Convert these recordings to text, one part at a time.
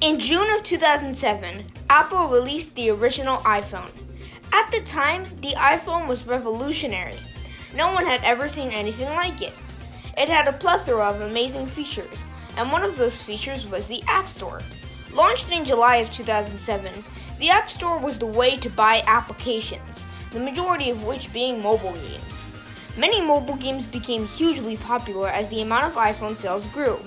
In June of 2007, Apple released the original iPhone. At the time, the iPhone was revolutionary. No one had ever seen anything like it. It had a plethora of amazing features, and one of those features was the App Store. Launched in July of 2007, the App Store was the way to buy applications, the majority of which being mobile games. Many mobile games became hugely popular as the amount of iPhone sales grew.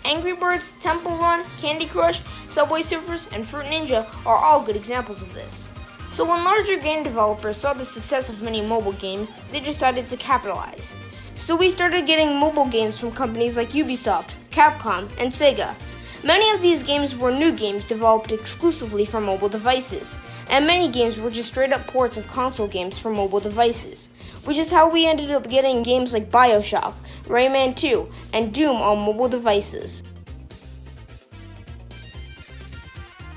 Angry Birds, Temple Run, Candy Crush, Subway Surfers, and Fruit Ninja are all good examples of this. So when larger game developers saw the success of many mobile games, they decided to capitalize. So we started getting mobile games from companies like Ubisoft, Capcom, and Sega. Many of these games were new games developed exclusively for mobile devices, and many games were just straight up ports of console games for mobile devices, which is how we ended up getting games like BioShock, Rayman 2, and Doom on mobile devices.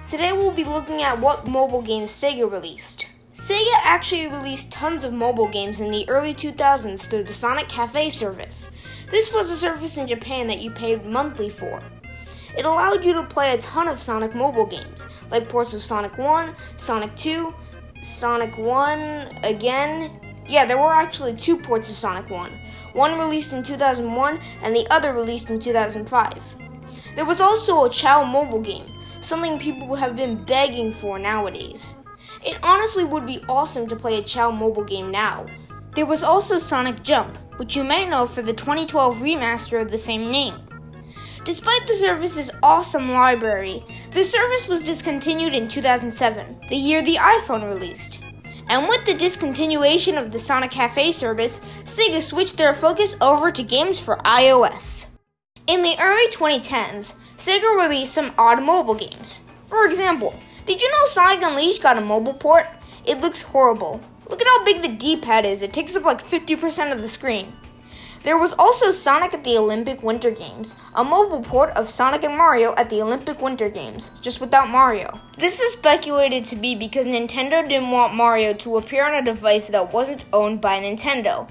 Today we'll be looking at what mobile games Sega released. Sega actually released tons of mobile games in the early 2000s through the Sonic Cafe service. This was a service in Japan that you paid monthly for. It allowed you to play a ton of Sonic mobile games, like ports of Sonic 1, Sonic 2, Sonic 1 again. Yeah, there were actually 2 ports of Sonic 1. One released in 2001 and the other released in 2005. There was also a Chao mobile game, something people have been begging for nowadays. It honestly would be awesome to play a Chao mobile game now. There was also Sonic Jump, which you may know for the 2012 remaster of the same name. Despite the service's awesome library, the service was discontinued in 2007, the year the iPhone released. And with the discontinuation of the Sonic Cafe service, Sega switched their focus over to games for iOS. In the early 2010s, Sega released some odd mobile games. For example, did you know Sonic Unleashed got a mobile port? It looks horrible. Look at how big the D-pad is, it takes up like 50% of the screen. There was also Sonic at the Olympic Winter Games, a mobile port of Sonic and Mario at the Olympic Winter Games, just without Mario. This is speculated to be because Nintendo didn't want Mario to appear on a device that wasn't owned by Nintendo.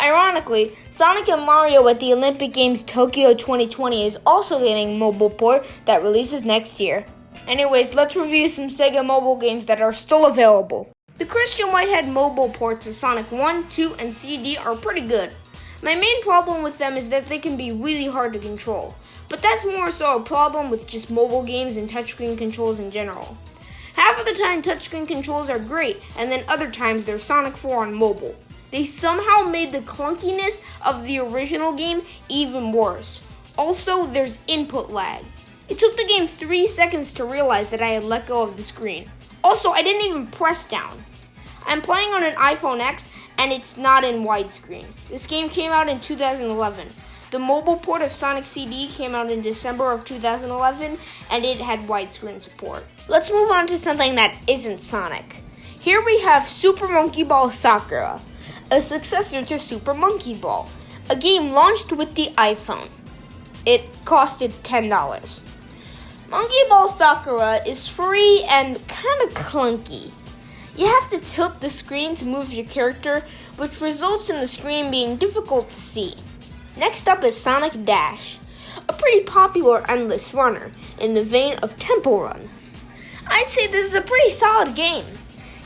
Ironically, Sonic and Mario at the Olympic Games Tokyo 2020 is also getting a mobile port that releases next year. Anyways, let's review some Sega mobile games that are still available. The Christian Whitehead mobile ports of Sonic 1, 2, and CD are pretty good. My main problem with them is that they can be really hard to control, but that's more so a problem with just mobile games and touchscreen controls in general. Half of the time touchscreen controls are great, and then other times they're Sonic 4 on mobile. They somehow made the clunkiness of the original game even worse. Also, there's input lag. It took the game 3 seconds to realize that I had let go of the screen. Also, I didn't even press down. I'm playing on an iPhone X and it's not in widescreen. This game came out in 2011. The mobile port of Sonic CD came out in December of 2011 and it had widescreen support. Let's move on to something that isn't Sonic. Here we have Super Monkey Ball Sakura, a successor to Super Monkey Ball, a game launched with the iPhone. It costed $10. Monkey Ball Sakura is free and kinda clunky. You have to tilt the screen to move your character, which results in the screen being difficult to see. Next up is Sonic Dash, a pretty popular endless runner in the vein of Temple Run. I'd say this is a pretty solid game.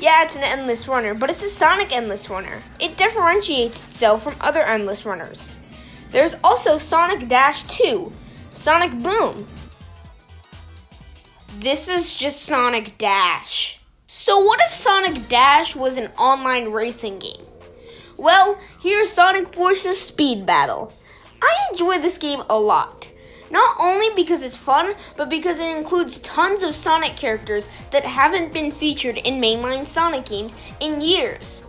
Yeah, it's an endless runner, but it's a Sonic endless runner. It differentiates itself from other endless runners. There's also Sonic Dash 2, Sonic Boom. This is just Sonic Dash. So what if Sonic Dash was an online racing game? Well, here's Sonic Forces Speed Battle. I enjoy this game a lot. Not only because it's fun, but because it includes tons of Sonic characters that haven't been featured in mainline Sonic games in years.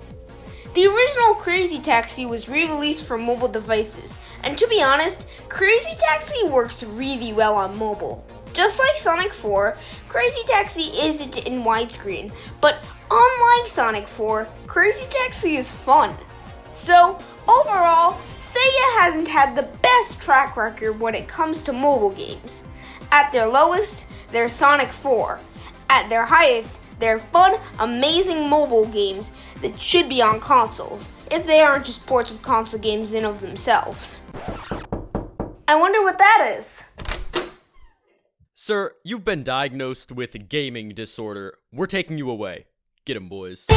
The original Crazy Taxi was re-released for mobile devices, and to be honest, Crazy Taxi works really well on mobile. Just like Sonic 4, Crazy Taxi isn't in widescreen, but unlike Sonic 4, Crazy Taxi is fun. So, overall, Sega hasn't had the best track record when it comes to mobile games. At their lowest, they're Sonic 4. At their highest, they're fun, amazing mobile games that should be on consoles, if they aren't just ports of console games in of themselves. I wonder what that is. Sir, you've been diagnosed with a gaming disorder. We're taking you away. Get 'em, boys.